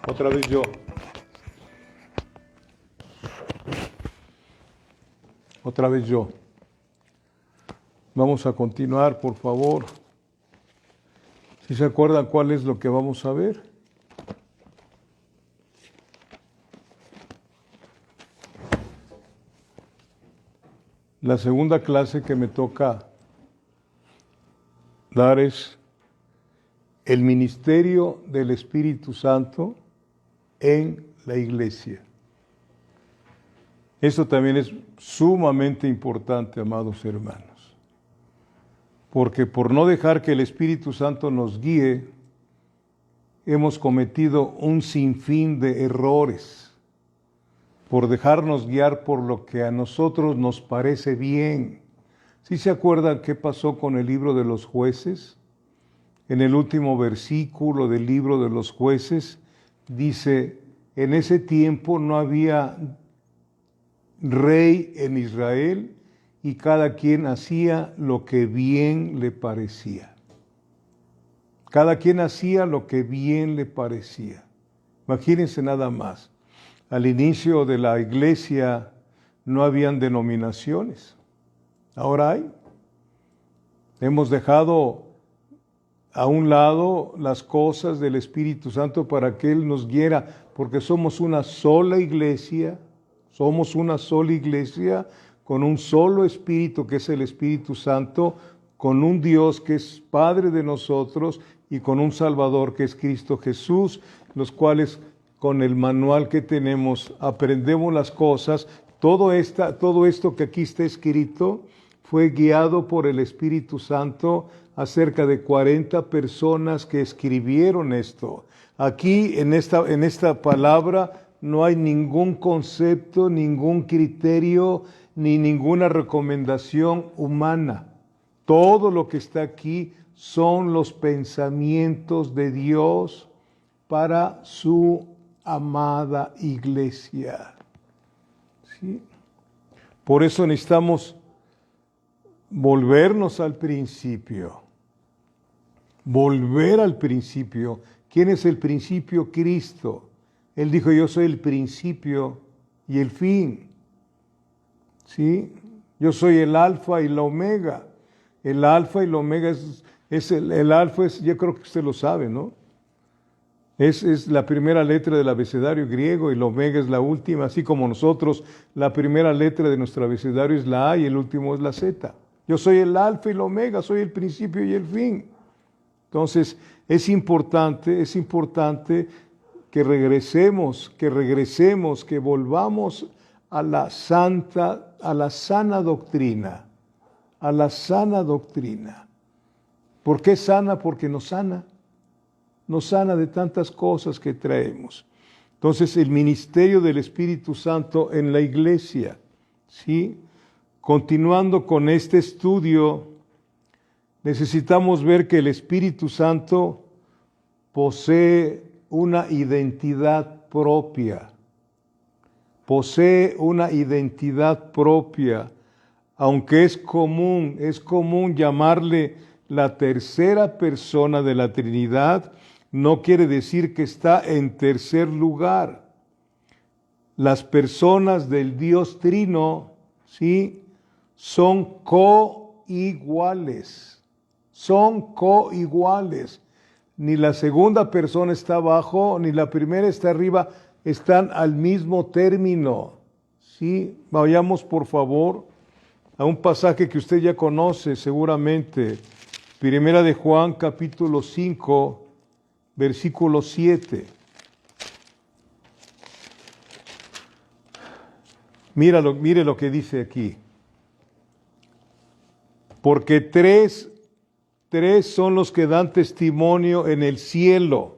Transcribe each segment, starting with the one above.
Otra vez yo. Otra vez yo. Vamos a continuar, por favor. ¿Sí se acuerdan cuál es lo que vamos a ver? La segunda clase que me toca dar es el ministerio del Espíritu Santo en la iglesia. Esto también es sumamente importante, amados hermanos, porque por no dejar que el Espíritu Santo nos guíe, hemos cometido un sinfín de errores, por dejarnos guiar por lo que a nosotros nos parece bien. ¿Sí se acuerdan qué pasó con el libro de los jueces? En el último versículo del libro de los jueces dice, en ese tiempo no había rey en Israel y cada quien hacía lo que bien le parecía. Cada quien hacía lo que bien le parecía. Imagínense nada más. Al inicio de la iglesia no habían denominaciones. Ahora hay. Hemos dejado a un lado las cosas del Espíritu Santo para que Él nos guiara, porque somos una sola iglesia con un solo Espíritu que es el Espíritu Santo, con un Dios que es Padre de nosotros y con un Salvador que es Cristo Jesús, los cuales con el manual que tenemos aprendemos las cosas. Todo esto que aquí está escrito fue guiado por el Espíritu Santo a cerca de 40 personas que escribieron esto. Aquí en esta palabra no hay ningún concepto, ningún criterio, ni ninguna recomendación humana. Todo lo que está aquí son los pensamientos de Dios para su amada iglesia. ¿Sí? Por eso necesitamos volvernos al principio. Volver al principio. ¿Quién es el principio? Cristo. Él dijo, yo soy el principio y el fin. ¿Sí? Yo soy el alfa y la omega. El alfa y la omega el alfa es, yo creo que usted lo sabe, ¿no? Es la primera letra del abecedario griego y la omega es la última, así como nosotros, la primera letra de nuestro abecedario es la A y el último es la Z. Yo soy el alfa y el omega, soy el principio y el fin. Entonces, es importante que regresemos, que volvamos a la sana doctrina, a la sana doctrina. ¿Por qué sana? Porque nos sana de tantas cosas que traemos. Entonces, el ministerio del Espíritu Santo en la iglesia, ¿sí? Continuando con este estudio, necesitamos ver que el Espíritu Santo posee una identidad propia. Posee una identidad propia, aunque es común llamarle la tercera persona de la Trinidad, no quiere decir que está en tercer lugar. Las personas del Dios Trino, ¿sí?, son coiguales. Son coiguales. Ni la segunda persona está abajo, ni la primera está arriba, están al mismo término. ¿Sí? Vayamos por favor a un pasaje que usted ya conoce seguramente. Primera de Juan, capítulo 5, versículo 7. Mire lo que dice aquí. Porque tres son los que dan testimonio en el cielo: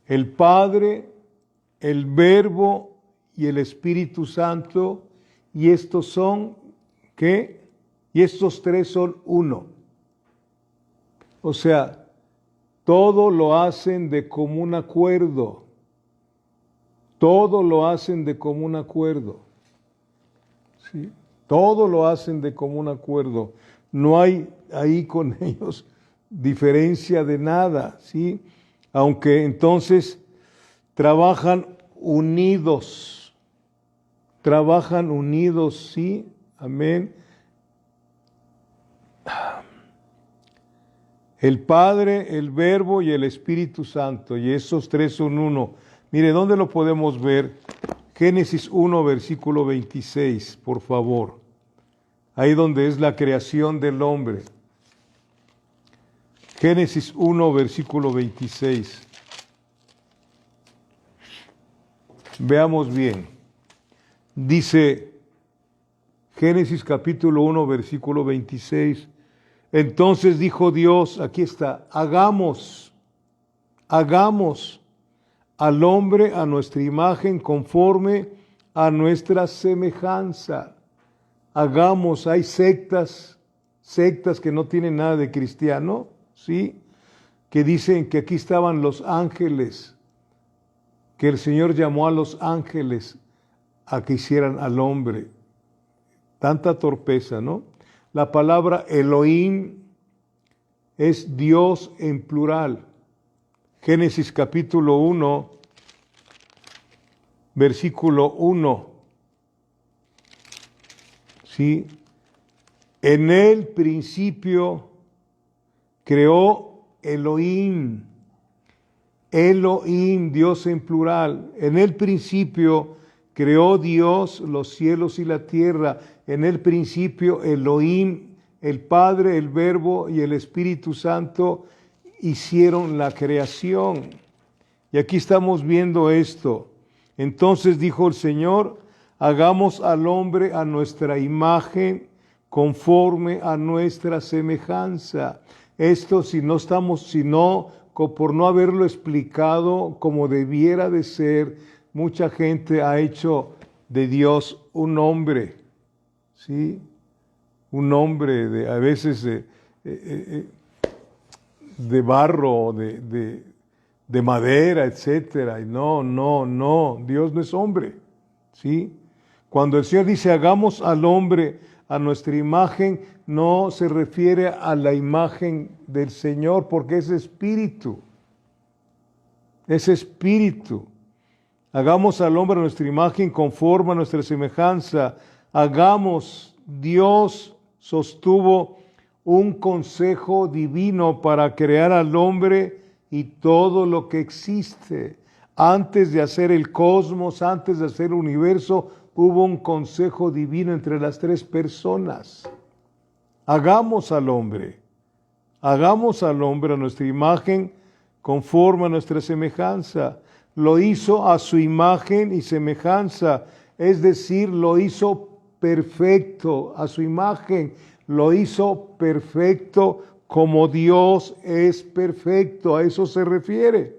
el Padre, el Verbo y el Espíritu Santo, y estos son, ¿qué? Y estos tres son uno. O sea, todo lo hacen de común acuerdo. Todo lo hacen de común acuerdo. ¿Sí? Todo lo hacen de común acuerdo. No hay ahí con ellos diferencia de nada, ¿sí? Aunque entonces trabajan unidos, ¿sí? Amén. El Padre, el Verbo y el Espíritu Santo, y esos tres son uno. Mire, ¿dónde lo podemos ver? Génesis 1, versículo 26, por favor. Ahí donde es la creación del hombre. Génesis 1, versículo 26. Veamos bien. Dice Génesis capítulo 1, versículo 26. Entonces dijo Dios, aquí está, hagamos al hombre a nuestra imagen conforme a nuestra semejanza. Hay sectas que no tienen nada de cristiano, ¿sí? Que dicen que aquí estaban los ángeles, que el Señor llamó a los ángeles a que hicieran al hombre. Tanta torpeza, ¿no? La palabra Elohim es Dios en plural. Génesis capítulo 1, versículo 1. ¿Sí? En el principio creó Elohim. Elohim, Dios en plural. En el principio creó Dios los cielos y la tierra. En el principio Elohim, el Padre, el Verbo y el Espíritu Santo hicieron la creación. Y aquí estamos viendo esto. Entonces dijo el Señor, hagamos al hombre a nuestra imagen, conforme a nuestra semejanza. Esto por no haberlo explicado como debiera de ser, mucha gente ha hecho de Dios un hombre, ¿sí? Un hombre a veces de barro, de madera, etcétera. Y no, Dios no es hombre, ¿sí? Cuando el Señor dice hagamos al hombre a nuestra imagen, no se refiere a la imagen del Señor, porque es espíritu. Es espíritu. Hagamos al hombre a nuestra imagen conforme a nuestra semejanza. Dios sostuvo un consejo divino para crear al hombre y todo lo que existe. Antes de hacer el cosmos, antes de hacer el universo, hubo un consejo divino entre las tres personas. Hagamos al hombre a nuestra imagen, conforme a nuestra semejanza. Lo hizo a su imagen y semejanza, es decir, lo hizo perfecto a su imagen, lo hizo perfecto como Dios es perfecto, a eso se refiere.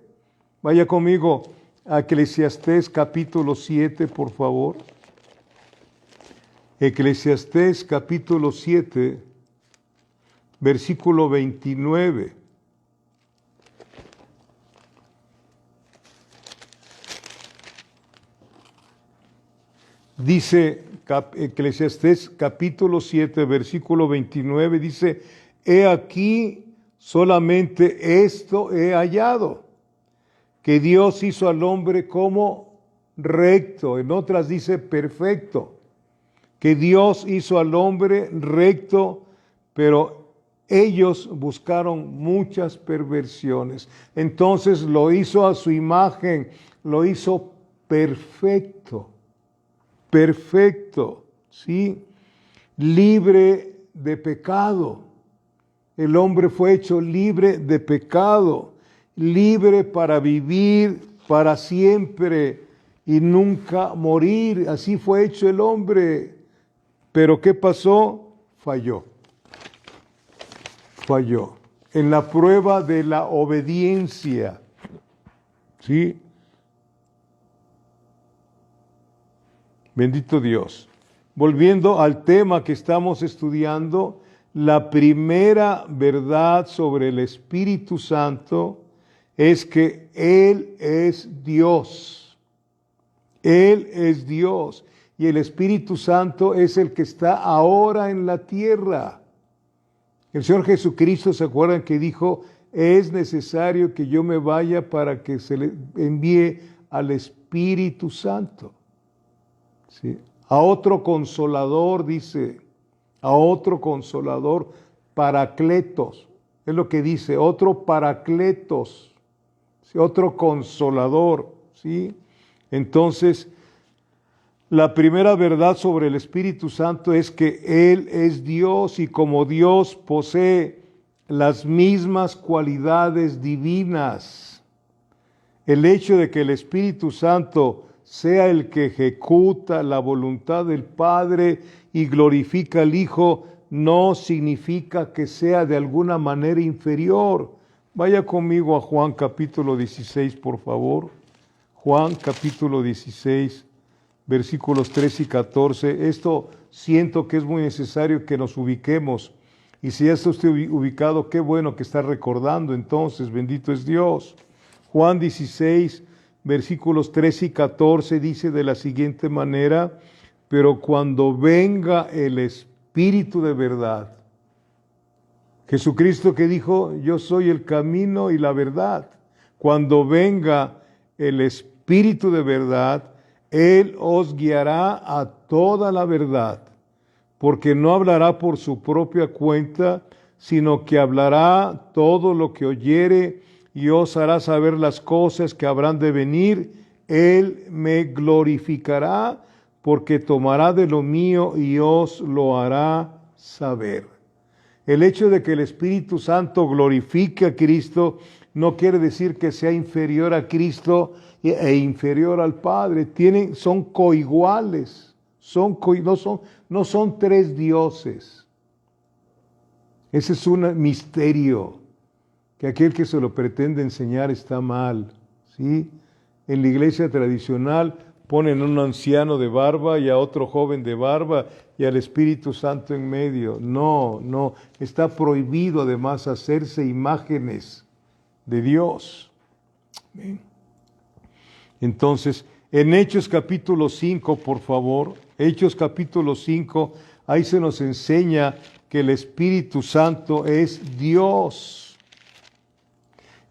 Vaya conmigo a Eclesiastés capítulo 7, por favor. Eclesiastés capítulo 7, versículo 29. Dice Eclesiastés capítulo 7, versículo 29, dice, he aquí solamente esto he hallado, que Dios hizo al hombre como recto, en otras dice perfecto, que Dios hizo al hombre recto, pero ellos buscaron muchas perversiones. Entonces lo hizo a su imagen, lo hizo perfecto, ¿sí? Libre de pecado. El hombre fue hecho libre de pecado, libre para vivir para siempre y nunca morir. Así fue hecho el hombre. Pero ¿qué pasó? Falló. En la prueba de la obediencia. ¿Sí? Bendito Dios. Volviendo al tema que estamos estudiando, la primera verdad sobre el Espíritu Santo es que Él es Dios. Él es Dios. Y el Espíritu Santo es el que está ahora en la tierra. El Señor Jesucristo, ¿se acuerdan que dijo? Es necesario que yo me vaya para que se le envíe al Espíritu Santo. ¿Sí? A otro consolador, dice, a otro consolador, paracletos, es lo que dice, otro paracletos, ¿sí? Otro consolador, ¿sí? Entonces, la primera verdad sobre el Espíritu Santo es que Él es Dios y como Dios posee las mismas cualidades divinas. El hecho de que el Espíritu Santo sea el que ejecuta la voluntad del Padre y glorifica al Hijo, no significa que sea de alguna manera inferior. Vaya conmigo a Juan capítulo 16, por favor. Juan capítulo 16, versículos 13 y 14. Esto siento que es muy necesario que nos ubiquemos. Y si ya está usted ubicado, qué bueno que está recordando. Entonces, bendito es Dios. Juan 16, versículos 13 y 14 dice de la siguiente manera, pero cuando venga el Espíritu de verdad, Jesucristo que dijo, yo soy el camino y la verdad, cuando venga el Espíritu de verdad, Él os guiará a toda la verdad, porque no hablará por su propia cuenta, sino que hablará todo lo que oyere y os hará saber las cosas que habrán de venir. Él me glorificará, porque tomará de lo mío y os lo hará saber. El hecho de que el Espíritu Santo glorifique a Cristo no quiere decir que sea inferior a Cristo e inferior al Padre. Son coiguales, no son tres dioses. Ese es un misterio que aquel que se lo pretende enseñar está mal, ¿sí? En la iglesia tradicional ponen a un anciano de barba y a otro joven de barba y al Espíritu Santo en medio. No, está prohibido además hacerse imágenes de Dios. Amén. Entonces, en Hechos capítulo 5, por favor, Hechos capítulo 5, ahí se nos enseña que el Espíritu Santo es Dios.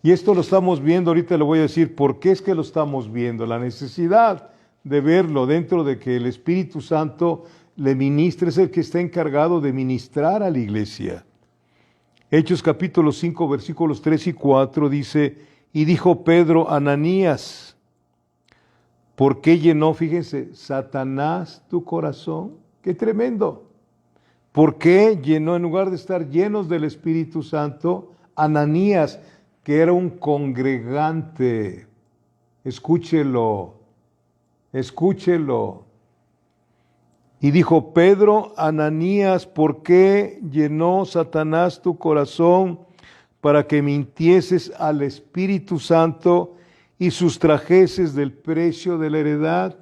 Y esto lo estamos viendo, ahorita le voy a decir por qué es que lo estamos viendo, la necesidad de verlo dentro de que el Espíritu Santo le ministra, es el que está encargado de ministrar a la iglesia. Hechos capítulo 5, versículos 3 y 4 dice, y dijo Pedro, Ananías, ¿por qué llenó, fíjense, Satanás tu corazón? ¡Qué tremendo! ¿Por qué llenó, en lugar de estar llenos del Espíritu Santo, Ananías, que era un congregante? Escúchelo, escúchelo. Y dijo Pedro, Ananías, ¿por qué llenó Satanás tu corazón para que mintieses al Espíritu Santo y sustrajeses del precio de la heredad,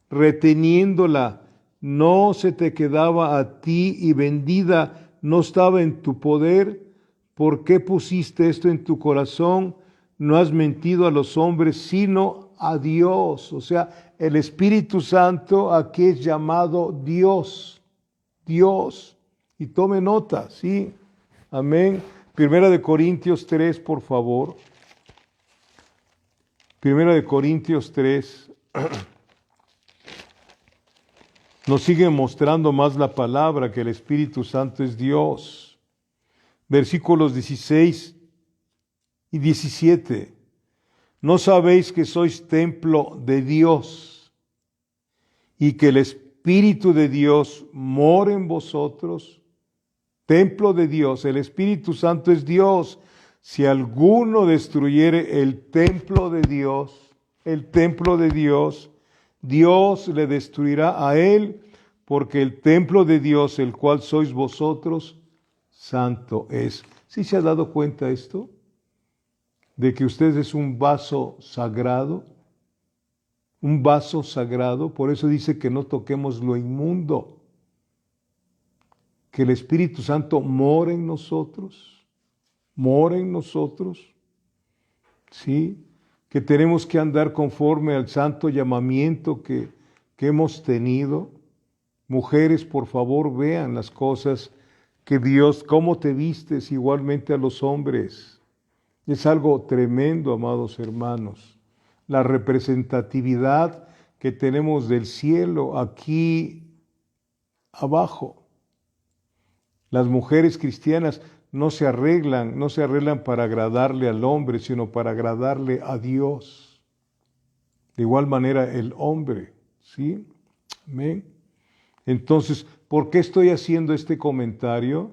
reteniéndola? No se te quedaba a ti y vendida no estaba en tu poder. ¿Por qué pusiste esto en tu corazón? No has mentido a los hombres, sino a Dios. O sea, el Espíritu Santo aquí es llamado Dios. Dios. Y tome nota, ¿sí? Amén. Primera de Corintios 3, por favor. Primera de Corintios 3. Nos sigue mostrando más la palabra que el Espíritu Santo es Dios. Versículos 16 y 17. ¿No sabéis que sois templo de Dios y que el Espíritu de Dios mora en vosotros? Templo de Dios, el Espíritu Santo es Dios. Si alguno destruyere el templo de Dios, Dios le destruirá a él, porque el templo de Dios, el cual sois vosotros, santo es. ¿Sí se ha dado cuenta esto? De que usted es un vaso sagrado. Un vaso sagrado. Por eso dice que no toquemos lo inmundo. Que el Espíritu Santo mora en nosotros. Mora en nosotros. ¿Sí? Que tenemos que andar conforme al santo llamamiento que hemos tenido. Mujeres, por favor, vean las cosas que Dios, cómo te vistes igualmente a los hombres. Es algo tremendo, amados hermanos. La representatividad que tenemos del cielo aquí abajo. Las mujeres cristianas no se arreglan para agradarle al hombre, sino para agradarle a Dios. De igual manera el hombre, ¿sí? Amén. Entonces, ¿por qué estoy haciendo este comentario?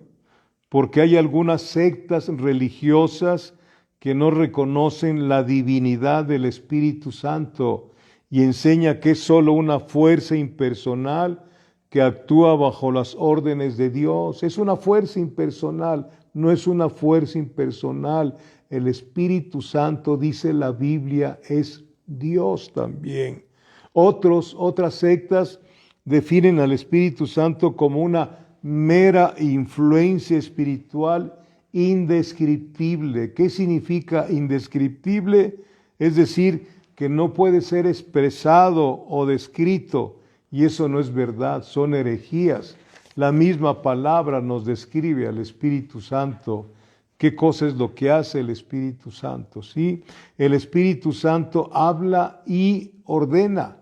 Porque hay algunas sectas religiosas que no reconocen la divinidad del Espíritu Santo y enseña que es solo una fuerza impersonal que actúa bajo las órdenes de Dios. Es una fuerza impersonal, no es una fuerza impersonal. El Espíritu Santo, dice la Biblia, es Dios también. Otras sectas definen al Espíritu Santo como una mera influencia espiritual indescriptible. ¿Qué significa indescriptible? Es decir, que no puede ser expresado o descrito, y eso no es verdad, son herejías. La misma palabra nos describe al Espíritu Santo. ¿Qué cosa es lo que hace el Espíritu Santo? ¿Sí? El Espíritu Santo habla y ordena.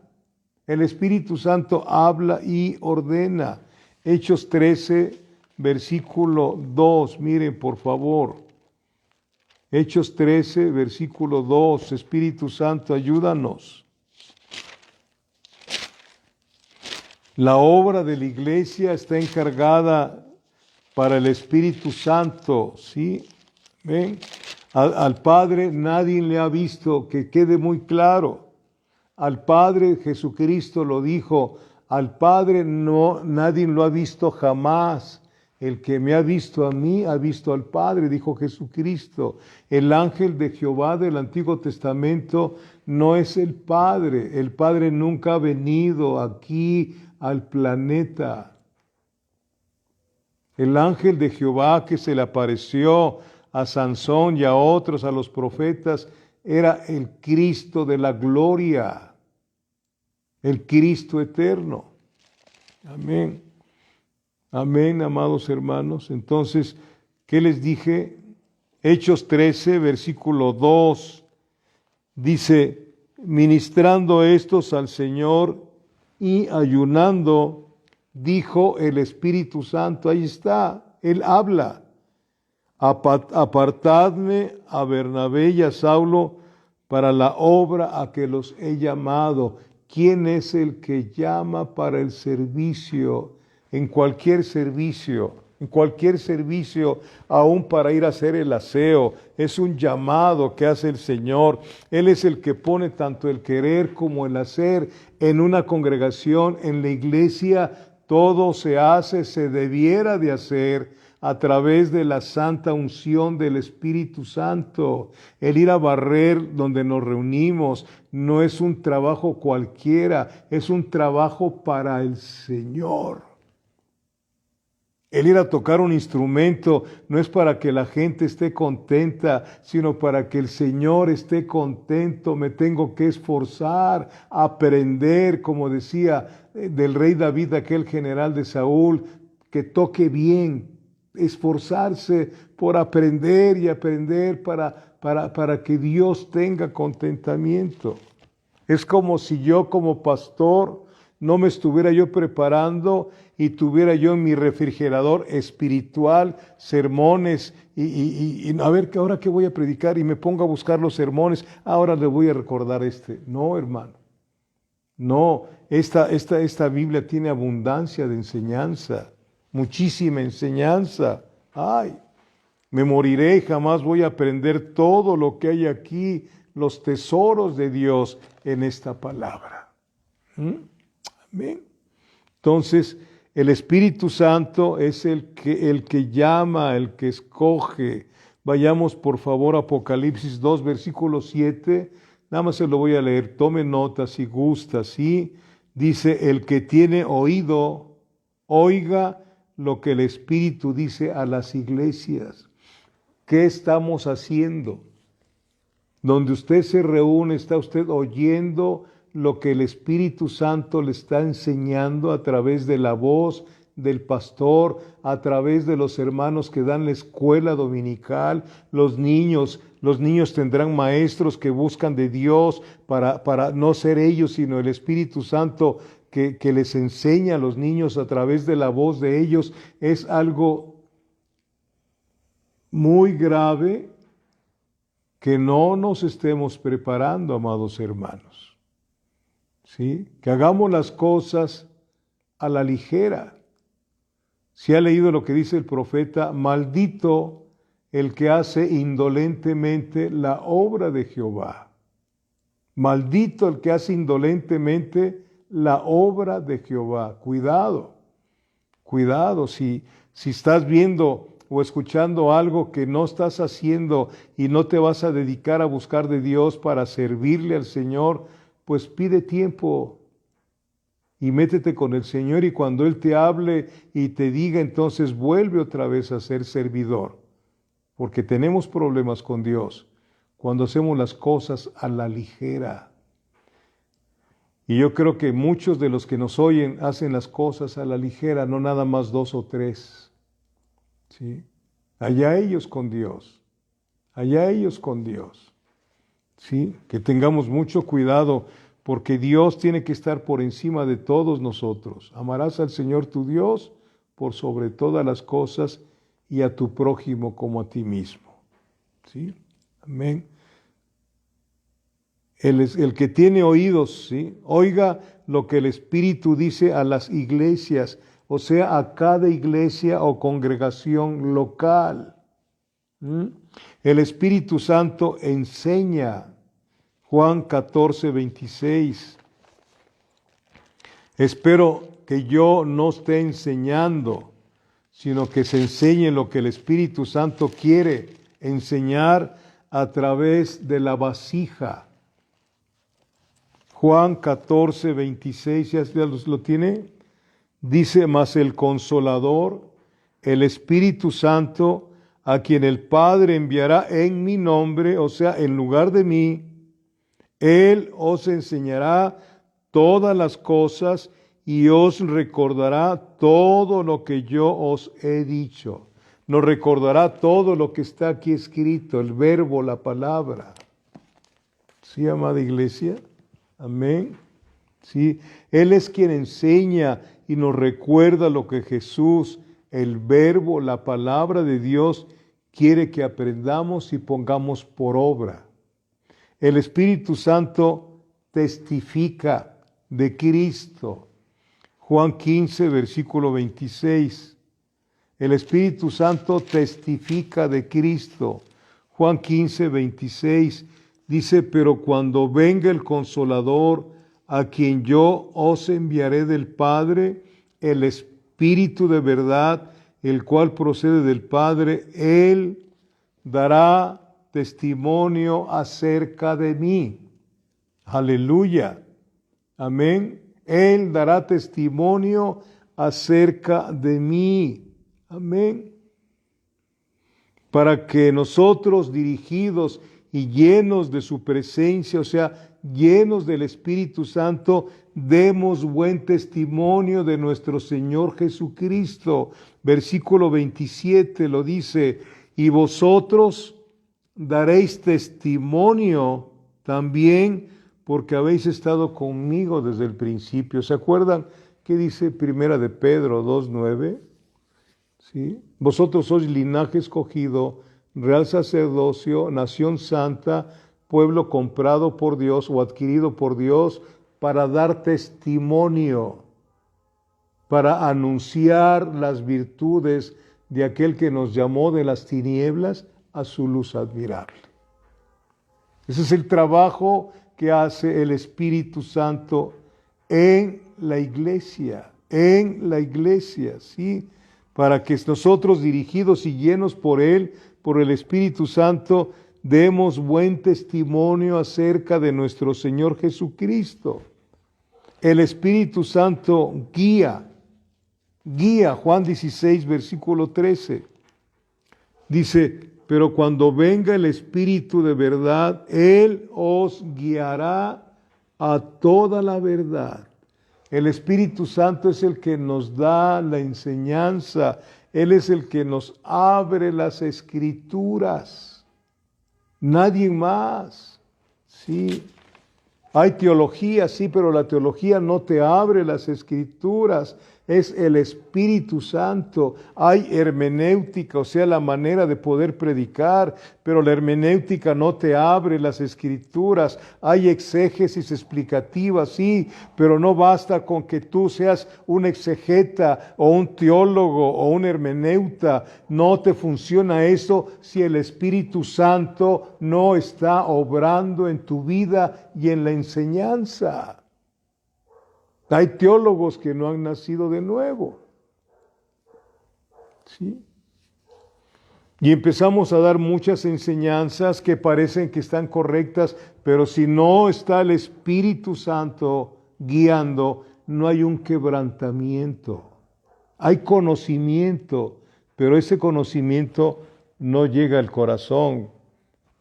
El Espíritu Santo habla y ordena. Hechos 13, versículo 2, miren por favor. Hechos 13, versículo 2, Espíritu Santo, ayúdanos. La obra de la iglesia está encargada para el Espíritu Santo, ¿sí? ¿Ven? Al Padre nadie le ha visto, que quede muy claro. Al Padre, Jesucristo lo dijo, al Padre nadie lo ha visto jamás. El que me ha visto a mí, ha visto al Padre, dijo Jesucristo. El ángel de Jehová del Antiguo Testamento no es el Padre. El Padre nunca ha venido aquí al planeta. El ángel de Jehová que se le apareció a Sansón y a otros, a los profetas, era el Cristo de la gloria, el Cristo eterno. Amén. Amén, amados hermanos. Entonces, ¿qué les dije? Hechos 13, versículo 2, dice, ministrando estos al Señor y ayunando, dijo el Espíritu Santo, ahí está, Él habla. Apartadme a Bernabé y a Saulo para la obra a que los he llamado. ¿Quién es el que llama para el servicio? En cualquier servicio, aún para ir a hacer el aseo. Es un llamado que hace el Señor. Él es el que pone tanto el querer como el hacer en una congregación, en la iglesia. Todo se hace, se debiera de hacer a través de la santa unción del Espíritu Santo. El ir a barrer donde nos reunimos no es un trabajo cualquiera, es un trabajo para el Señor. El ir a tocar un instrumento no es para que la gente esté contenta, sino para que el Señor esté contento. Me tengo que esforzar, aprender, como decía del rey David, aquel general de Saúl, que toque bien, esforzarse por aprender y aprender para que Dios tenga contentamiento. Es como si yo como pastor no me estuviera yo preparando y tuviera yo en mi refrigerador espiritual sermones y a ver, ahora qué voy a predicar y me pongo a buscar los sermones, ahora le voy a recordar este. No, hermano. No, esta Biblia tiene abundancia de enseñanza, muchísima enseñanza. Ay, me moriré y jamás voy a aprender todo lo que hay aquí, los tesoros de Dios en esta palabra. Amén. Entonces, el Espíritu Santo es el que llama, el que escoge. Vayamos por favor a Apocalipsis 2, versículo 7. Nada más se lo voy a leer. Tome nota si gusta, ¿sí? Dice, el que tiene oído, oiga lo que el Espíritu dice a las iglesias. ¿Qué estamos haciendo? Donde usted se reúne, ¿está usted oyendo lo que el Espíritu Santo le está enseñando a través de la voz del pastor, a través de los hermanos que dan la escuela dominical? Los niños tendrán maestros que buscan de Dios para no ser ellos, sino el Espíritu Santo que les enseña a los niños a través de la voz de ellos. Es algo muy grave que no nos estemos preparando, amados hermanos. ¿Sí? Que hagamos las cosas a la ligera. Si ha leído lo que dice el profeta, maldito el que hace indolentemente la obra de Jehová. Maldito el que hace indolentemente la obra de Jehová. Cuidado, cuidado, si estás viendo o escuchando algo que no estás haciendo y no te vas a dedicar a buscar de Dios para servirle al Señor, pues pide tiempo y métete con el Señor, y cuando Él te hable y te diga, entonces vuelve otra vez a ser servidor, porque tenemos problemas con Dios cuando hacemos las cosas a la ligera. Y yo creo que muchos de los que nos oyen hacen las cosas a la ligera, no nada más 2 o 3. ¿Sí? Allá ellos con Dios, allá ellos con Dios. ¿Sí? Que tengamos mucho cuidado, porque Dios tiene que estar por encima de todos nosotros. Amarás al Señor tu Dios por sobre todas las cosas y a tu prójimo como a ti mismo. ¿Sí? Amén. El que tiene oídos, ¿sí? Oiga lo que el Espíritu dice a las iglesias, o sea, a cada iglesia o congregación local. El Espíritu Santo enseña. Juan 14, 26. Espero que yo no esté enseñando, sino que se enseñe lo que el Espíritu Santo quiere enseñar a través de la vasija. Juan 14, 26, ¿ya lo tiene? Dice, mas el Consolador, el Espíritu Santo, a quien el Padre enviará en mi nombre, o sea, en lugar de mí, Él os enseñará todas las cosas y os recordará todo lo que yo os he dicho. Nos recordará todo lo que está aquí escrito, el verbo, la palabra. ¿Sí, amada iglesia? Amén. Sí, Él es quien enseña y nos recuerda lo que Jesús, el verbo, la palabra de Dios, quiere que aprendamos y pongamos por obra. El Espíritu Santo testifica de Cristo. Juan 15, versículo 26. El Espíritu Santo testifica de Cristo. Juan 15, 26. Dice, pero cuando venga el Consolador, a quien yo os enviaré del Padre, el Espíritu de verdad, el cual procede del Padre, Él dará testimonio acerca de mí. Aleluya. Amén. Él dará testimonio acerca de mí. Amén. Para que nosotros, dirigidos y llenos de su presencia, o sea, llenos del Espíritu Santo, demos buen testimonio de nuestro Señor Jesucristo. Versículo 27 lo dice, y vosotros daréis testimonio también porque habéis estado conmigo desde el principio. ¿Se acuerdan qué dice Primera de Pedro 2:9? ¿Sí? Vosotros sois linaje escogido, real sacerdocio, nación santa, pueblo comprado por Dios o adquirido por Dios para dar testimonio, para anunciar las virtudes de aquel que nos llamó de las tinieblas a su luz admirable. Ese es el trabajo que hace el Espíritu Santo en la iglesia, ¿sí? Para que nosotros, dirigidos y llenos por Él, por el Espíritu Santo, demos buen testimonio acerca de nuestro Señor Jesucristo. El Espíritu Santo guía, Juan 16, versículo 13. Dice, pero cuando venga el Espíritu de verdad, Él os guiará a toda la verdad. El Espíritu Santo es el que nos da la enseñanza. Él es el que nos abre las Escrituras. Nadie más. Sí. Hay teología, sí, pero la teología no te abre las Escrituras. Es el Espíritu Santo. Hay hermenéutica, o sea, la manera de poder predicar, pero la hermenéutica no te abre las Escrituras. Hay exégesis explicativa, sí, pero no basta con que tú seas un exegeta o un teólogo o un hermeneuta. No te funciona eso si el Espíritu Santo no está obrando en tu vida y en la enseñanza. Hay teólogos que no han nacido de nuevo. ¿Sí? Y empezamos a dar muchas enseñanzas que parecen que están correctas, pero si no está el Espíritu Santo guiando, no hay un quebrantamiento. Hay conocimiento, pero ese conocimiento no llega al corazón.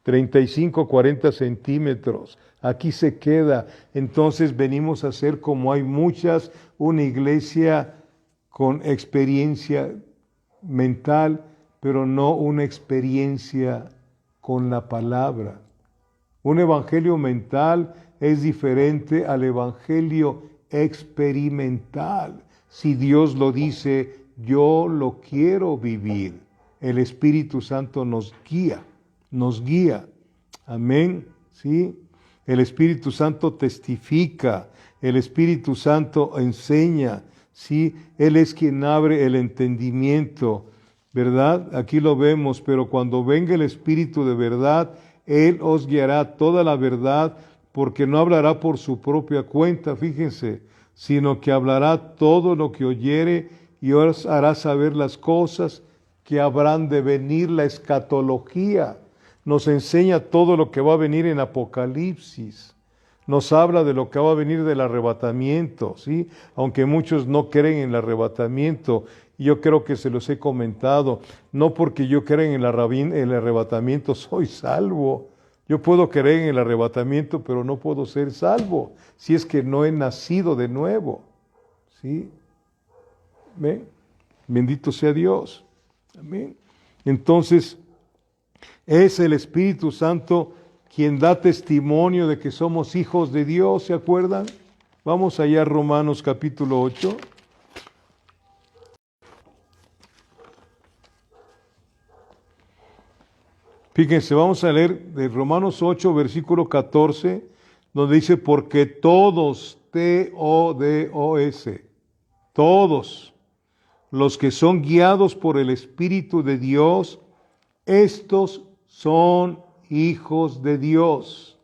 35, 40 centímetros. Aquí se queda. Entonces venimos a ser, como hay muchas, una iglesia con experiencia mental, pero no una experiencia con la palabra. Un evangelio mental es diferente al evangelio experimental. Si Dios lo dice, yo lo quiero vivir. El Espíritu Santo nos guía. Amén, ¿sí? El Espíritu Santo testifica, el Espíritu Santo enseña, ¿sí? Él es quien abre el entendimiento, ¿verdad? Aquí lo vemos, pero cuando venga el Espíritu de verdad, Él os guiará toda la verdad, porque no hablará por su propia cuenta, fíjense, sino que hablará todo lo que oyere y os hará saber las cosas que habrán de venir, la escatología. Nos enseña todo lo que va a venir en Apocalipsis. Nos habla de lo que va a venir del arrebatamiento, ¿sí? Aunque muchos no creen en el arrebatamiento, yo creo que se los he comentado, no porque yo crea en el arrebatamiento soy salvo. Yo puedo creer en el arrebatamiento, pero no puedo ser salvo si es que no he nacido de nuevo, ¿sí? ¿Ven? Bendito sea Dios. Amén. Entonces, es el Espíritu Santo quien da testimonio de que somos hijos de Dios, ¿se acuerdan? Vamos allá a Romanos capítulo 8. Fíjense, vamos a leer de Romanos 8, versículo 14, donde dice, porque todos, T-O-D-O-S, todos los que son guiados por el Espíritu de Dios, estos son hijos de Dios.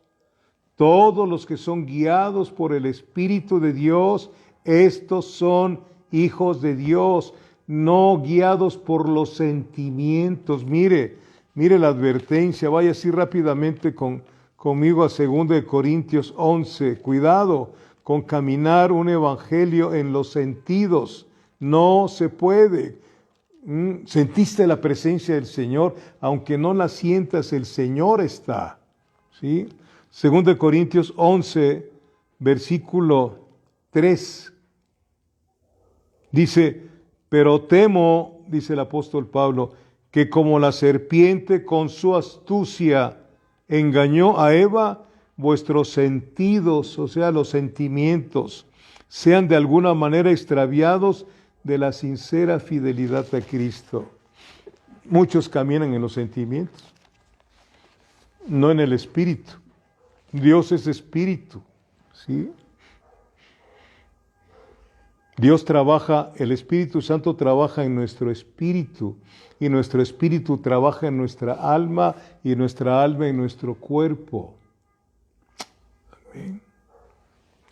Todos los que son guiados por el Espíritu de Dios, estos son hijos de Dios, no guiados por los sentimientos. Mire la advertencia, vaya así rápidamente conmigo a 2 Corintios 11. Cuidado con caminar un evangelio en los sentidos. No se puede. Sentiste la presencia del Señor, aunque no la sientas, el Señor está. ¿Sí? 2 Corintios 11, versículo 3. Dice, pero temo, dice el apóstol Pablo, que como la serpiente con su astucia engañó a Eva, vuestros sentidos, o sea, los sentimientos, sean de alguna manera extraviados de la sincera fidelidad a Cristo. Muchos caminan en los sentimientos, no en el espíritu. Dios es espíritu, ¿sí? Dios trabaja, el Espíritu Santo trabaja en nuestro espíritu, y nuestro espíritu trabaja en nuestra alma, y nuestra alma en nuestro cuerpo. Amén.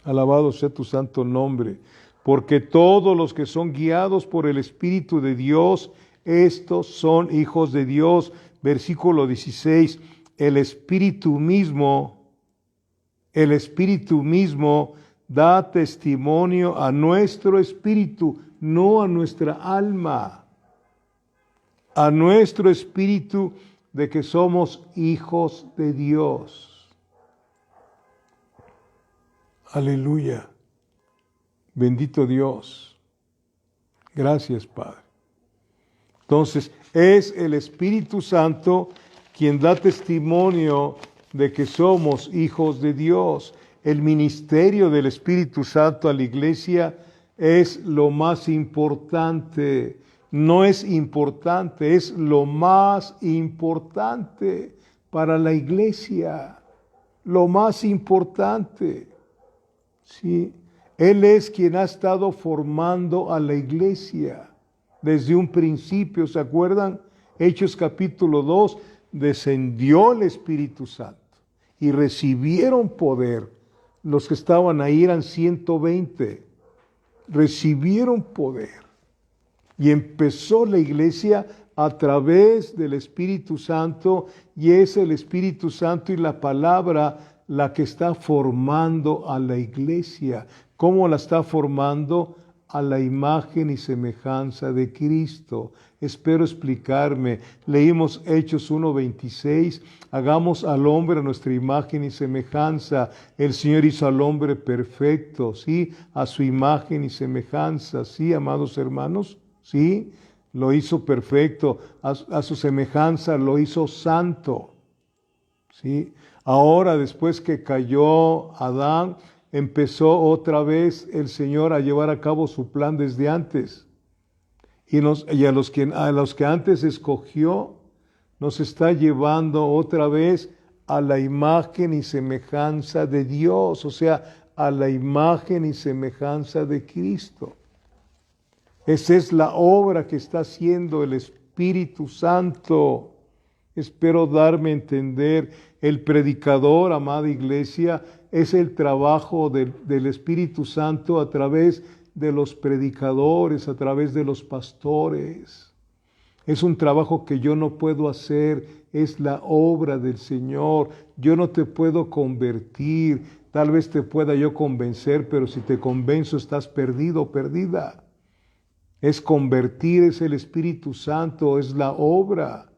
Alabado sea tu santo nombre, porque todos los que son guiados por el Espíritu de Dios, estos son hijos de Dios. Versículo 16, el Espíritu mismo da testimonio a nuestro espíritu, no a nuestra alma, a nuestro espíritu de que somos hijos de Dios. Aleluya. Bendito Dios. Gracias, Padre. Entonces, es el Espíritu Santo quien da testimonio de que somos hijos de Dios. El ministerio del Espíritu Santo a la iglesia es lo más importante. No es importante, es lo más importante para la iglesia. Lo más importante. ¿Sí? Él es quien ha estado formando a la iglesia desde un principio. ¿Se acuerdan? Hechos capítulo 2, descendió el Espíritu Santo y recibieron poder. Los que estaban ahí eran 120. Recibieron poder. Y empezó la iglesia a través del Espíritu Santo, y es el Espíritu Santo y la palabra la que está formando a la iglesia. ¿Cómo la está formando? A la imagen y semejanza de Cristo. Espero explicarme. Leímos Hechos 1:26. Hagamos al hombre a nuestra imagen y semejanza. El Señor hizo al hombre perfecto, ¿sí? A su imagen y semejanza, ¿sí, amados hermanos? ¿Sí? Lo hizo perfecto. A su semejanza lo hizo santo, ¿sí? Ahora, después que cayó Adán, empezó otra vez el Señor a llevar a cabo su plan desde antes. Y a los que antes escogió, nos está llevando otra vez a la imagen y semejanza de Dios, o sea, a la imagen y semejanza de Cristo. Esa es la obra que está haciendo el Espíritu Santo. Espero darme a entender. El predicador, amada iglesia, es el trabajo del Espíritu Santo a través de los predicadores, a través de los pastores. Es un trabajo que yo no puedo hacer, es la obra del Señor. Yo no te puedo convertir, tal vez te pueda yo convencer, pero si te convenzo estás perdido, perdida. Es convertir, es el Espíritu Santo, es la obra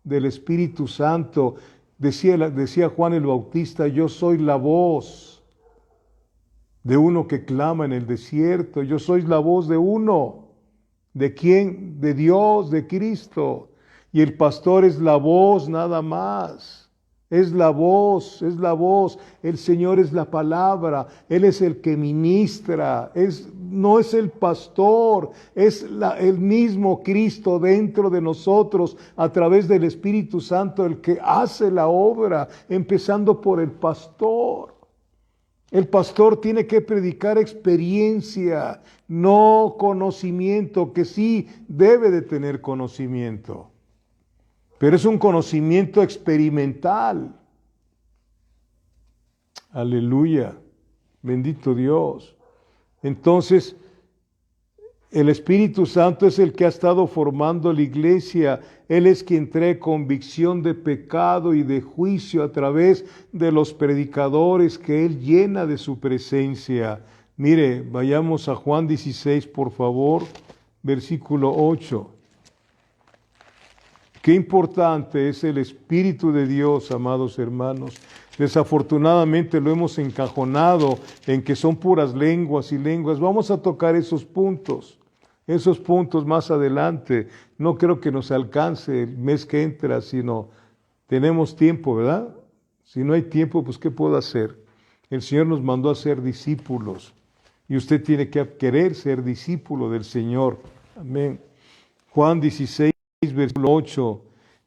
del Espíritu Santo. Decía Juan el Bautista, yo soy la voz de uno que clama en el desierto. Yo soy la voz de uno. ¿De quién? De Dios, de Cristo. Y el pastor es la voz nada más. Es la voz, es la voz. El Señor es la palabra. Él es el que ministra. No es el pastor, es el mismo Cristo dentro de nosotros a través del Espíritu Santo el que hace la obra, empezando por el pastor. El pastor tiene que predicar experiencia, no conocimiento, que sí debe de tener conocimiento. Pero es un conocimiento experimental. Aleluya. Bendito Dios. Entonces, el Espíritu Santo es el que ha estado formando la iglesia. Él es quien trae convicción de pecado y de juicio a través de los predicadores que Él llena de su presencia. Mire, vayamos a Juan 16, por favor, versículo 8. Qué importante es el Espíritu de Dios, amados hermanos. Desafortunadamente lo hemos encajonado en que son puras lenguas y lenguas. Vamos a tocar esos puntos más adelante. No creo que nos alcance el mes que entra, sino tenemos tiempo, ¿verdad? Si no hay tiempo, pues ¿qué puedo hacer? El Señor nos mandó a ser discípulos y usted tiene que querer ser discípulo del Señor. Amén. Juan 16. Versículo 8,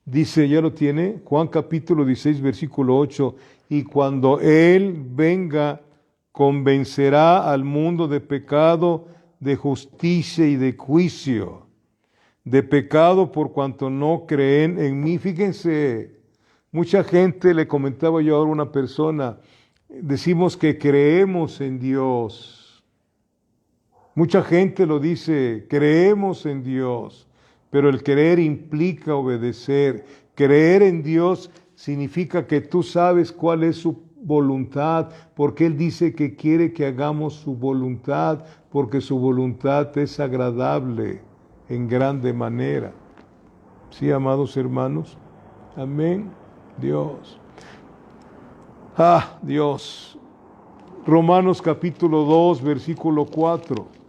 dice, ¿ya lo tiene? Juan capítulo 16, versículo 8, y cuando Él venga, convencerá al mundo de pecado, de justicia y de juicio. De pecado por cuanto no creen en mí. Fíjense, mucha gente, le comentaba yo ahora a una persona, decimos que creemos en Dios. Mucha gente lo dice, creemos en Dios. Pero el creer implica obedecer. Creer en Dios significa que tú sabes cuál es su voluntad, porque Él dice que quiere que hagamos su voluntad, porque su voluntad es agradable en grande manera. ¿Sí, amados hermanos? Amén. Dios. Dios. Romanos capítulo 2, versículo 4.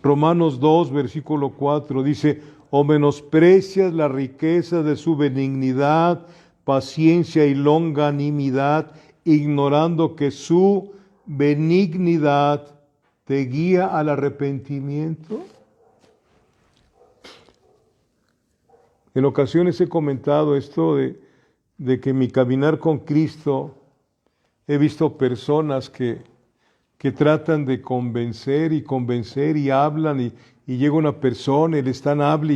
Romanos 2, versículo 4 dice, o menosprecias la riqueza de su benignidad, paciencia y longanimidad, ignorando que su benignidad te guía al arrepentimiento. En ocasiones he comentado esto de que en mi caminar con Cristo he visto personas que tratan de convencer y hablan y llega una persona y le están hable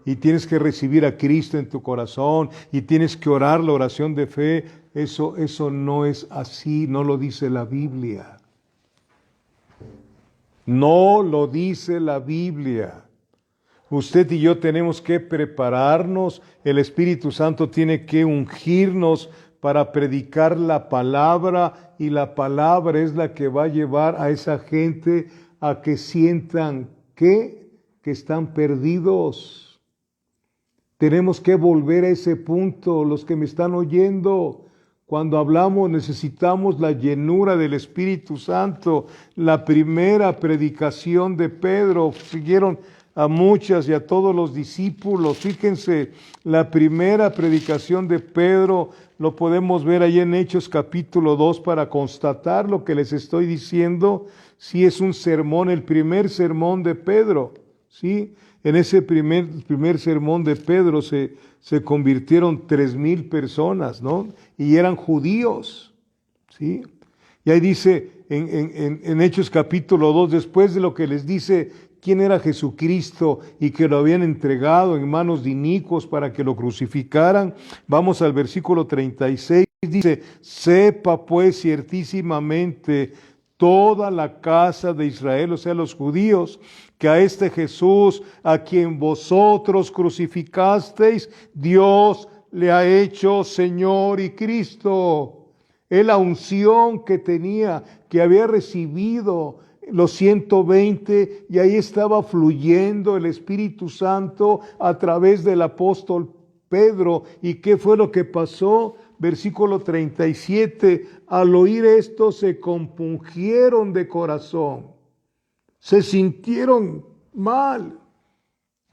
y tienes que recibir a Cristo en tu corazón y tienes que orar la oración de fe. Eso no es así, no lo dice la Biblia. No lo dice la Biblia. Usted y yo tenemos que prepararnos, el Espíritu Santo tiene que ungirnos para predicar la palabra, y la palabra es la que va a llevar a esa gente a que sientan que están perdidos. Tenemos que volver a ese punto, los que me están oyendo. Cuando hablamos necesitamos la llenura del Espíritu Santo. La primera predicación de Pedro, siguieron a muchas y a todos los discípulos. Fíjense, la primera predicación de Pedro lo podemos ver ahí en Hechos capítulo 2 para constatar lo que les estoy diciendo. Sí, es un sermón, el primer sermón de Pedro, ¿sí? En ese primer sermón de Pedro se convirtieron 3,000 personas, ¿no? Y eran judíos, ¿sí? Y ahí dice en Hechos capítulo 2, después de lo que les dice quién era Jesucristo y que lo habían entregado en manos de inicuos para que lo crucificaran, vamos al versículo 36, dice, sepa pues ciertísimamente toda la casa de Israel, o sea, los judíos, que a este Jesús, a quien vosotros crucificasteis, Dios le ha hecho Señor y Cristo. Es la unción que tenía, que había recibido los 120, y ahí estaba fluyendo el Espíritu Santo a través del apóstol Pedro. ¿Y qué fue lo que pasó? Versículo 37, al oír esto se compungieron de corazón, se sintieron mal.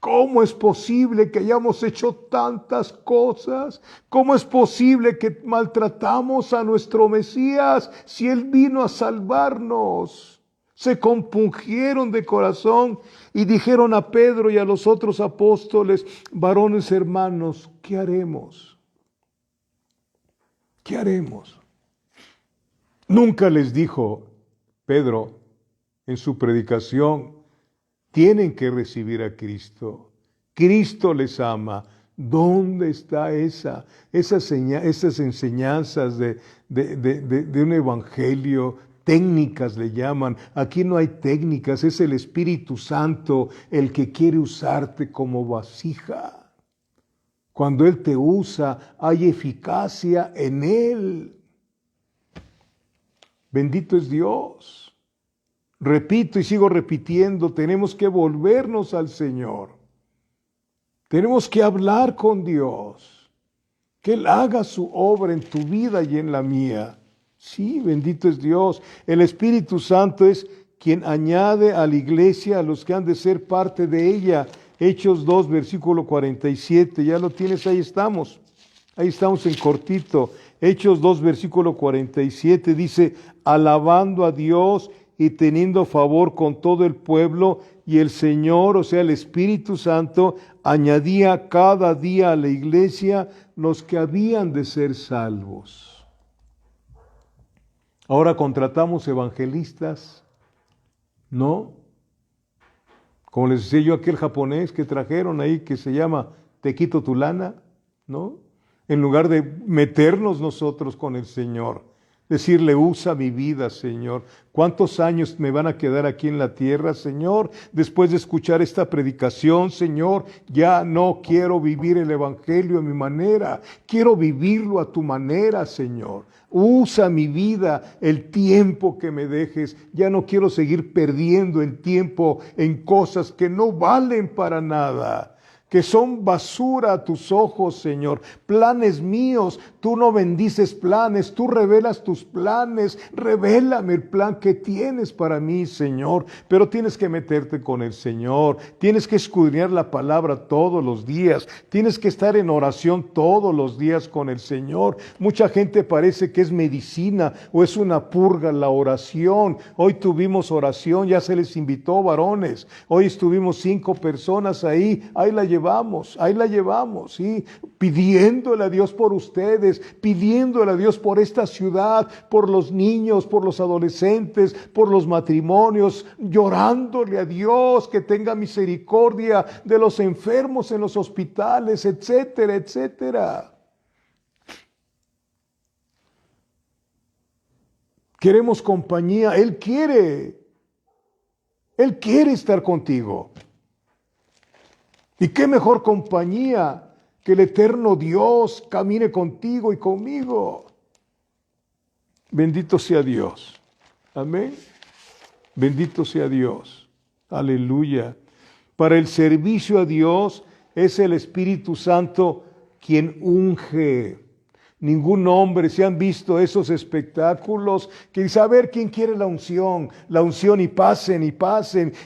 ¿Cómo es posible que hayamos hecho tantas cosas? ¿Cómo es posible que maltratamos a nuestro Mesías si Él vino a salvarnos? Se compungieron de corazón y dijeron a Pedro y a los otros apóstoles: varones hermanos, ¿qué haremos? ¿Qué haremos? Nunca les dijo Pedro en su predicación: tienen que recibir a Cristo. Cristo les ama. ¿Dónde está esas enseñanzas de un evangelio? Técnicas le llaman. Aquí no hay técnicas, es el Espíritu Santo el que quiere usarte como vasija. Cuando Él te usa, hay eficacia en Él. Bendito es Dios. Repito y sigo repitiendo, tenemos que volvernos al Señor. Tenemos que hablar con Dios. Que Él haga su obra en tu vida y en la mía. Sí, bendito es Dios. El Espíritu Santo es quien añade a la iglesia a los que han de ser parte de ella. Hechos 2, versículo 47. Ya lo tienes, ahí estamos. Ahí estamos en cortito. Hechos 2, versículo 47 dice: alabando a Dios y teniendo favor con todo el pueblo, y el Señor, o sea, el Espíritu Santo, añadía cada día a la iglesia los que habían de ser salvos. Ahora contratamos evangelistas, ¿no? Como les decía yo, aquel japonés que trajeron ahí que se llama Te quito tu lana, ¿no? En lugar de meternos nosotros con el Señor. Decirle: usa mi vida, Señor. ¿Cuántos años me van a quedar aquí en la tierra, Señor? Después de escuchar esta predicación, Señor, ya no quiero vivir el evangelio a mi manera. Quiero vivirlo a tu manera, Señor. Usa mi vida, el tiempo que me dejes. Ya no quiero seguir perdiendo el tiempo en cosas que no valen para nada, que son basura a tus ojos, Señor. Planes míos, tú no bendices planes, tú revelas tus planes. Revélame el plan que tienes para mí, Señor. Pero tienes que meterte con el Señor, tienes que escudriñar la palabra todos los días, tienes que estar en oración todos los días con el Señor. Mucha gente parece que es medicina o es una purga la oración. Hoy tuvimos oración, ya se les invitó, varones. Hoy estuvimos 5 personas ahí la llevamos, ¿sí? Pidiéndole a Dios por ustedes, pidiéndole a Dios por esta ciudad, por los niños, por los adolescentes, por los matrimonios, llorándole a Dios que tenga misericordia de los enfermos en los hospitales, etcétera, etcétera. Queremos compañía, Él quiere estar contigo. ¿Y qué mejor compañía que el eterno Dios camine contigo y conmigo? Bendito sea Dios. Amén. Bendito sea Dios. Aleluya. Para el servicio a Dios es el Espíritu Santo quien unge. Ningún hombre, se han visto esos espectáculos que dice: a ver quién quiere la unción y pasen,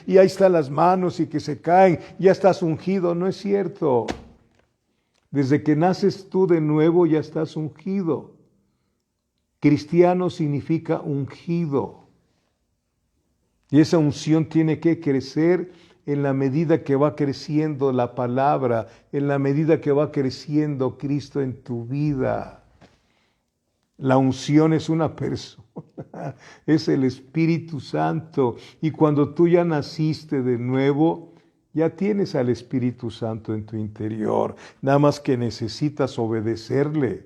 y ahí están las manos y que se caen, ya estás ungido. No es cierto. Desde que naces tú de nuevo ya estás ungido. Cristiano significa ungido. Y esa unción tiene que crecer en la medida que va creciendo la palabra, en la medida que va creciendo Cristo en tu vida. La unción es una persona, es el Espíritu Santo. Y cuando tú ya naciste de nuevo, ya tienes al Espíritu Santo en tu interior. Nada más que necesitas obedecerle,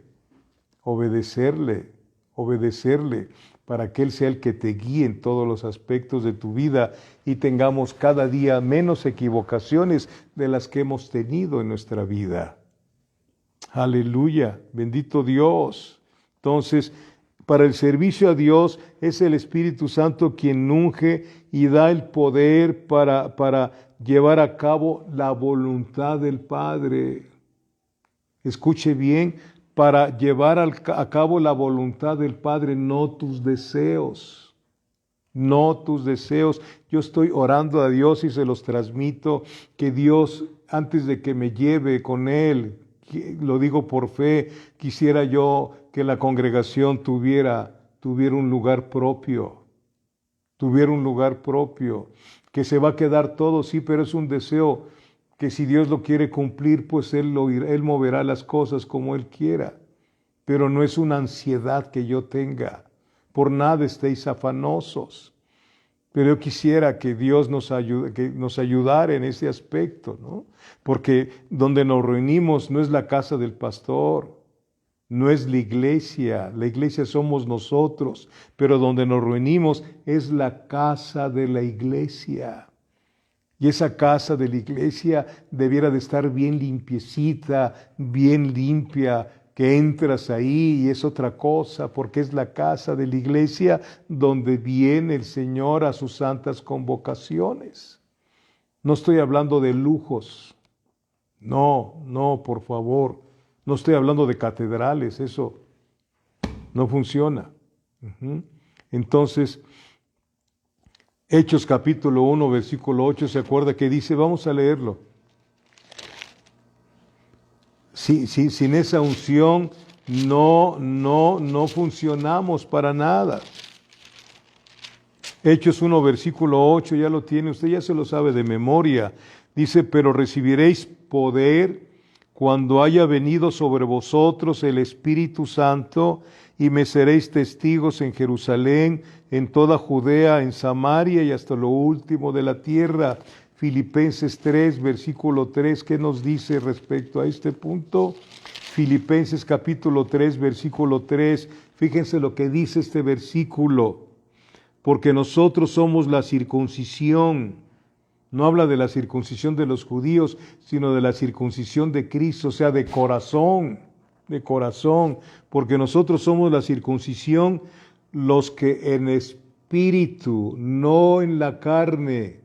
para que Él sea el que te guíe en todos los aspectos de tu vida y tengamos cada día menos equivocaciones de las que hemos tenido en nuestra vida. Aleluya, bendito Dios. Entonces, para el servicio a Dios es el Espíritu Santo quien unge y da el poder para llevar a cabo la voluntad del Padre. Escuche bien, para llevar a cabo la voluntad del Padre, no tus deseos. no tus deseos. Yo estoy orando a Dios y se los transmito, que Dios, antes de que me lleve con Él, lo digo por fe, quisiera yo que la congregación tuviera un lugar propio, que se va a quedar todo, sí, pero es un deseo que si Dios lo quiere cumplir, pues Él moverá las cosas como Él quiera, pero no es una ansiedad que yo tenga. Por nada estéis afanosos. Pero yo quisiera que Dios nos ayudara en ese aspecto, ¿no? Porque donde nos reunimos no es la casa del pastor, no es la iglesia somos nosotros, pero donde nos reunimos es la casa de la iglesia. Y esa casa de la iglesia debiera de estar bien limpiecita, bien limpia, que entras ahí y es otra cosa, porque es la casa de la iglesia donde viene el Señor a sus santas convocaciones. No estoy hablando de lujos, no, por favor. No estoy hablando de catedrales, eso no funciona. Entonces, Hechos capítulo 1, versículo 8, ¿se acuerda que dice? Vamos a leerlo. Sin esa unción no funcionamos para nada. Hechos 1, versículo 8, ya lo tiene, usted ya se lo sabe de memoria. Dice, pero recibiréis poder cuando haya venido sobre vosotros el Espíritu Santo, y me seréis testigos en Jerusalén, en toda Judea, en Samaria y hasta lo último de la tierra. Filipenses 3, versículo 3, ¿qué nos dice respecto a este punto? Filipenses capítulo 3, versículo 3, fíjense lo que dice este versículo, porque nosotros somos la circuncisión. No habla de la circuncisión de los judíos, sino de la circuncisión de Cristo, o sea, de corazón, porque nosotros somos la circuncisión, los que en espíritu, no en la carne.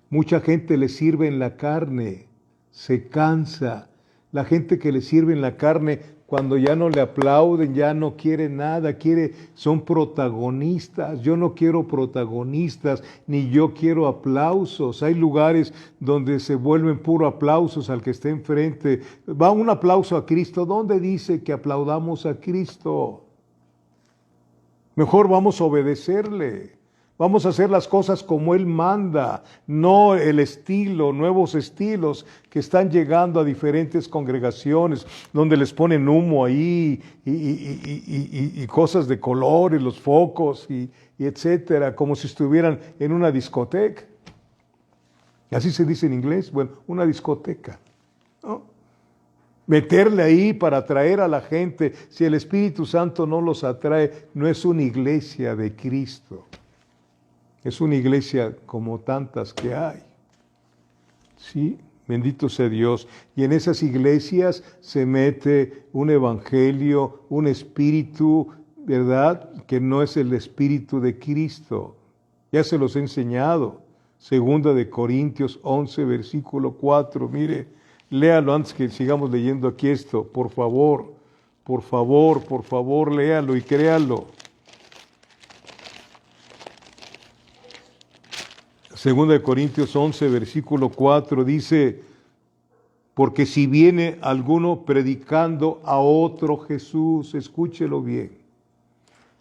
Mucha gente le sirve en la carne, se cansa. La gente que le sirve en la carne, cuando ya no le aplauden, ya no quiere nada, son protagonistas. Yo no quiero protagonistas, ni yo quiero aplausos. Hay lugares donde se vuelven puro aplausos al que está enfrente. Va un aplauso a Cristo. ¿Dónde dice que aplaudamos a Cristo? Mejor vamos a obedecerle. Vamos a hacer las cosas como Él manda, no el estilo, nuevos estilos que están llegando a diferentes congregaciones, donde les ponen humo ahí y cosas de colores, los focos y etcétera, como si estuvieran en una discoteca. Así se dice en inglés, bueno, una discoteca, ¿no? Meterle ahí para atraer a la gente. Si el Espíritu Santo no los atrae, no es una iglesia de Cristo. Es una iglesia como tantas que hay. Sí, bendito sea Dios. Y en esas iglesias se mete un evangelio, un espíritu, ¿verdad? Que no es el espíritu de Cristo. Ya se los he enseñado. Segunda de Corintios 11, versículo 4. Mire, léalo antes que sigamos leyendo aquí esto. Por favor, léalo y créalo. Segunda de Corintios 11, versículo 4, dice, porque si viene alguno predicando a otro Jesús, escúchelo bien,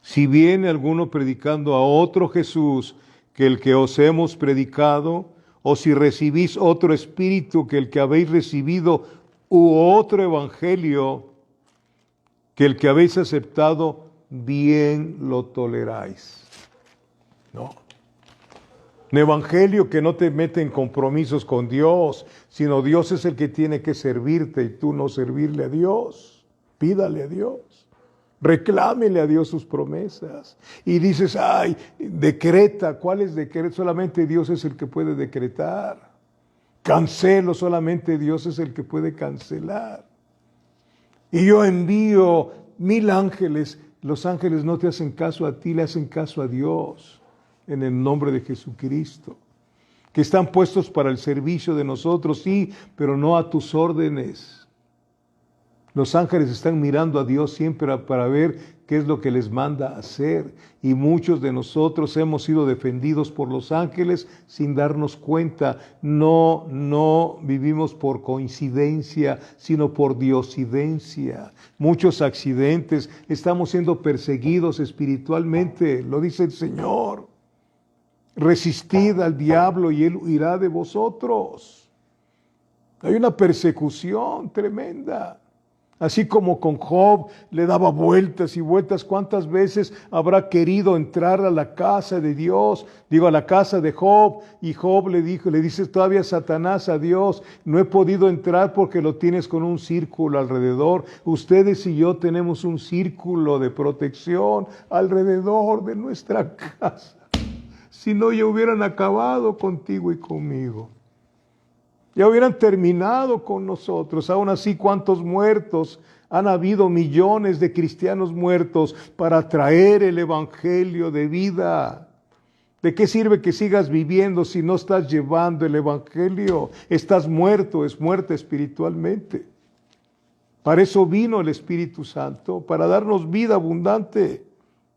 si viene alguno predicando a otro Jesús que el que os hemos predicado, o si recibís otro espíritu que el que habéis recibido, u otro evangelio que el que habéis aceptado, bien lo toleráis. No. Un evangelio que no te mete en compromisos con Dios, sino Dios es el que tiene que servirte y tú no servirle a Dios. Pídale a Dios. Reclámele a Dios sus promesas. Y dices, ay, decreta. ¿Cuál es decreto? Solamente Dios es el que puede decretar. Cancelo, solamente Dios es el que puede cancelar. Y yo envío 1000 ángeles. Los ángeles no te hacen caso a ti, le hacen caso a Dios. En el nombre de Jesucristo, que están puestos para el servicio de nosotros, sí, pero no a tus órdenes. Los ángeles están mirando a Dios siempre para ver qué es lo que les manda hacer. Y muchos de nosotros hemos sido defendidos por los ángeles sin darnos cuenta. No vivimos por coincidencia, sino por diosidencia. Muchos accidentes, estamos siendo perseguidos espiritualmente, lo dice el Señor. Resistid al diablo y él huirá de vosotros. Hay una persecución tremenda. Así como con Job le daba vueltas y vueltas, ¿cuántas veces habrá querido entrar a la casa de Dios? Digo, a la casa de Job, y Job le dice todavía Satanás a Dios, no he podido entrar porque lo tienes con un círculo alrededor. Ustedes y yo tenemos un círculo de protección alrededor de nuestra casa. Si no, ya hubieran acabado contigo y conmigo. Ya hubieran terminado con nosotros. Aún así, ¿cuántos muertos? Han habido millones de cristianos muertos para traer el evangelio de vida. ¿De qué sirve que sigas viviendo si no estás llevando el evangelio? Estás muerto, es muerte espiritualmente. Para eso vino el Espíritu Santo, para darnos vida abundante.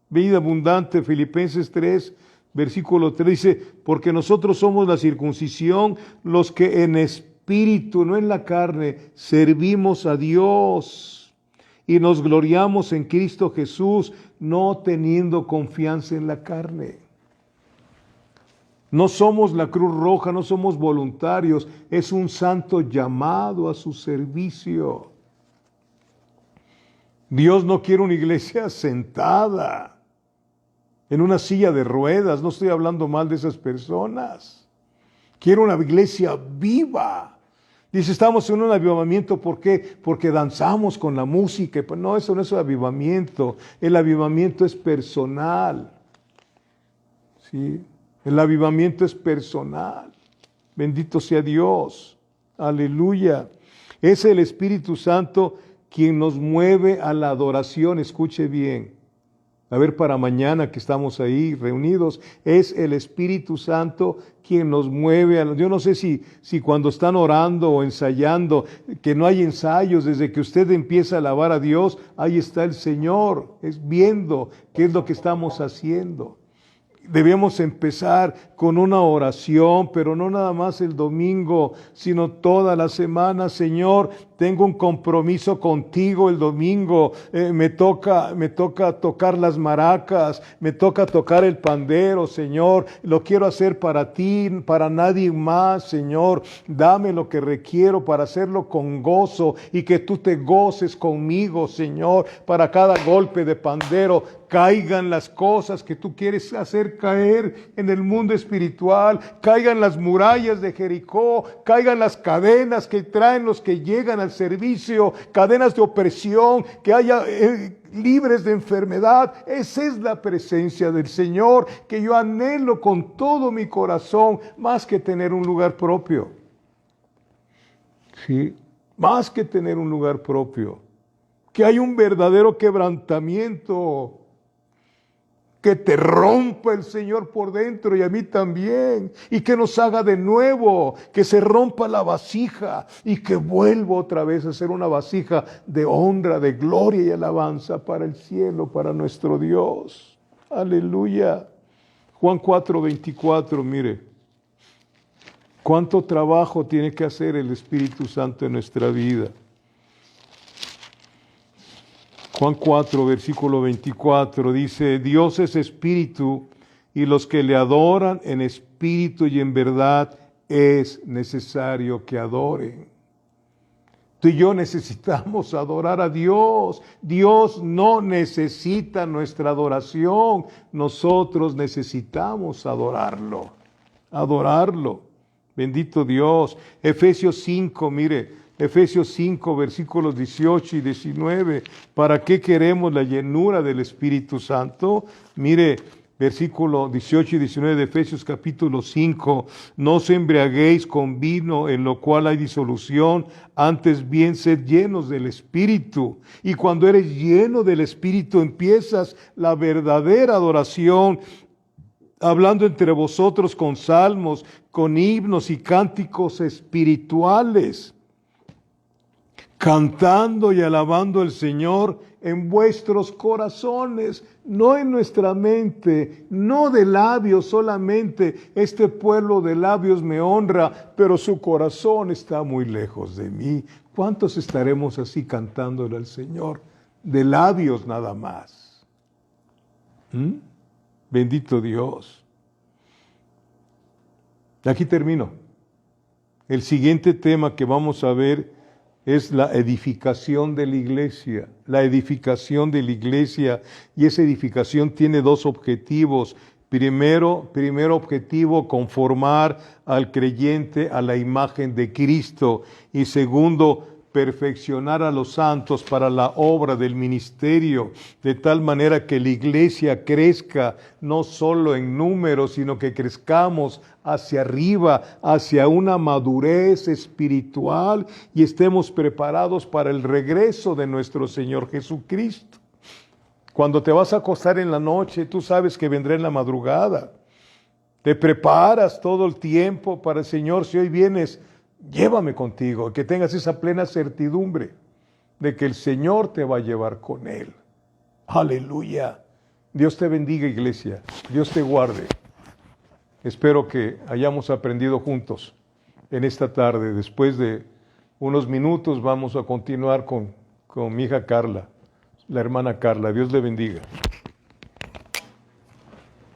Vida abundante, Filipenses 3. Versículo 3 dice, porque nosotros somos la circuncisión, los que en espíritu, no en la carne, servimos a Dios y nos gloriamos en Cristo Jesús, no teniendo confianza en la carne. No somos la Cruz Roja, no somos voluntarios, es un santo llamado a su servicio. Dios no quiere una iglesia sentada en una silla de ruedas, no estoy hablando mal de esas personas. Quiero una iglesia viva. Dice, estamos en un avivamiento, ¿por qué? Porque danzamos con la música. Pues no, eso no es avivamiento. El avivamiento es personal. ¿Sí? El avivamiento es personal. Bendito sea Dios. Aleluya. Es el Espíritu Santo quien nos mueve a la adoración. Escuche bien. A ver, para mañana que estamos ahí reunidos, es el Espíritu Santo quien nos mueve. Yo no sé si cuando están orando o ensayando, que no hay ensayos, desde que usted empieza a alabar a Dios, ahí está el Señor, es viendo qué es lo que estamos haciendo. Debemos empezar con una oración, pero no nada más el domingo, sino toda la semana. Señor, tengo un compromiso contigo el domingo, me toca tocar las maracas, me toca tocar el pandero, Señor, lo quiero hacer para ti, para nadie más, Señor, dame lo que requiero para hacerlo con gozo y que tú te goces conmigo, Señor, para cada golpe de pandero caigan las cosas que tú quieres hacer caer en el mundo espiritual, caigan las murallas de Jericó, caigan las cadenas que traen los que llegan al servicio, cadenas de opresión, que haya libres de enfermedad. Esa es la presencia del Señor que yo anhelo con todo mi corazón, más que tener un lugar propio. Sí, más que tener un lugar propio. Que hay un verdadero quebrantamiento, que te rompa el Señor por dentro y a mí también, y que nos haga de nuevo, que se rompa la vasija y que vuelva otra vez a ser una vasija de honra, de gloria y alabanza para el cielo, para nuestro Dios. Aleluya. Juan 4:24, mire, cuánto trabajo tiene que hacer el Espíritu Santo en nuestra vida. Juan 4, versículo 24, dice, Dios es espíritu y los que le adoran en espíritu y en verdad es necesario que adoren. Tú y yo necesitamos adorar a Dios. Dios no necesita nuestra adoración. Nosotros necesitamos adorarlo. Adorarlo. Bendito Dios. Efesios 5, mire. Efesios 5, versículos 18 y 19. ¿Para qué queremos la llenura del Espíritu Santo? Mire, versículo 18 y 19 de Efesios capítulo 5. No os embriaguéis con vino en lo cual hay disolución, antes bien sed llenos del Espíritu. Y cuando eres lleno del Espíritu empiezas la verdadera adoración, hablando entre vosotros con salmos, con himnos y cánticos espirituales, cantando y alabando al Señor en vuestros corazones, no en nuestra mente, no de labios solamente. Este pueblo de labios me honra, pero su corazón está muy lejos de mí. ¿Cuántos estaremos así cantándole al Señor? De labios nada más. Bendito Dios. Aquí termino. El siguiente tema que vamos a ver es la edificación de la iglesia. La edificación de la iglesia, y esa edificación tiene dos objetivos. Primero objetivo, conformar al creyente a la imagen de Cristo. Y segundo, perfeccionar a los santos para la obra del ministerio, de tal manera que la iglesia crezca no solo en número, sino que crezcamos hacia arriba, hacia una madurez espiritual y estemos preparados para el regreso de nuestro Señor Jesucristo. Cuando te vas a acostar en la noche, tú sabes que vendrá en la madrugada. Te preparas todo el tiempo para el Señor. Si hoy vienes, llévame contigo, que tengas esa plena certidumbre de que el Señor te va a llevar con Él. Aleluya. Dios te bendiga, iglesia. Dios te guarde. Espero que hayamos aprendido juntos en esta tarde. Después de unos minutos vamos a continuar con mi hija Carla, la hermana Carla. Dios le bendiga.